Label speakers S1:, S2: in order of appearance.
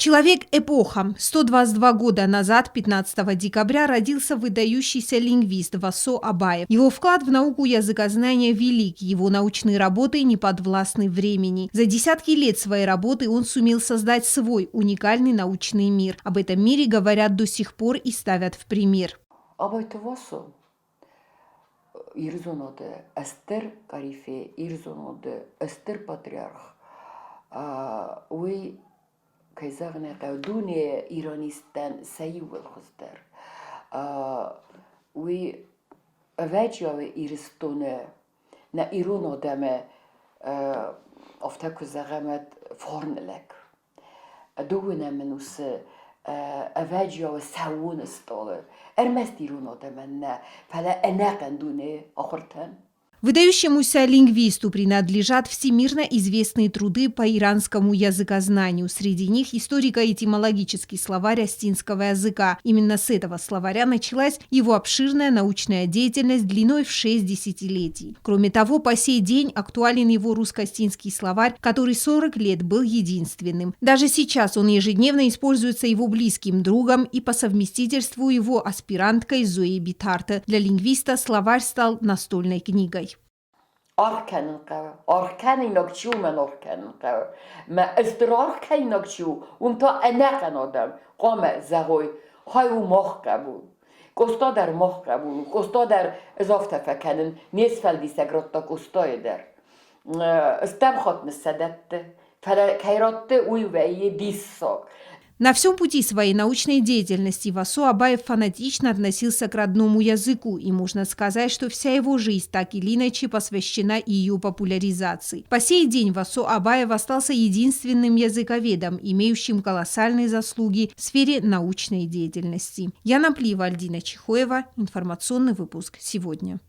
S1: Человек-эпоха. 122 года назад, 15 декабря, родился выдающийся лингвист Васо Абаев. Его вклад в науку языкознания велик, его научные работы не подвластны времени. За десятки лет своей работы он сумел создать свой уникальный научный мир. Об этом мире говорят до сих пор и ставят в пример.
S2: Абайто Васо ирзоноде Эстер Карифе, ирзоноде Эстер Патриарх. Кайзагне дуне иронистен сеювел хостер. Уи веджаве иристоне на иронодеме офтекузагемет форнелек. Дугунеменус веджаве саунестоле. Эрмест иронодеменне феле энекен дуне охортен.
S1: Выдающемуся лингвисту принадлежат всемирно известные труды по иранскому языкознанию. Среди них историко-этимологический словарь астинского языка. Именно с этого словаря началась его обширная научная деятельность длиной в 6 десятилетий. Кроме того, по сей день актуален его русско-астинский словарь, который 40 лет был единственным. Даже сейчас он ежедневно используется его близким другом и по совместительству его аспиранткой Зоей Битарте. Для лингвиста словарь стал настольной книгой.
S2: Arkenig чу мен arkenig. Ме эстрарkenig чу, то энекен адам, коме загой, хаю мохкабул. Костадер мохкабул, костадер зафтефекенен, несфелдисе гротта костойдер. Стемхот несседетте, ферекайротте уйвее диссок.
S1: На всем пути своей научной деятельности Васо Абаев фанатично относился к родному языку, и можно сказать, что вся его жизнь так или иначе посвящена ее популяризации. По сей день Васо Абаев остался единственным языковедом, имеющим колоссальные заслуги в сфере научной деятельности. Яна Плива, Альдина Чихоева. Информационный выпуск сегодня.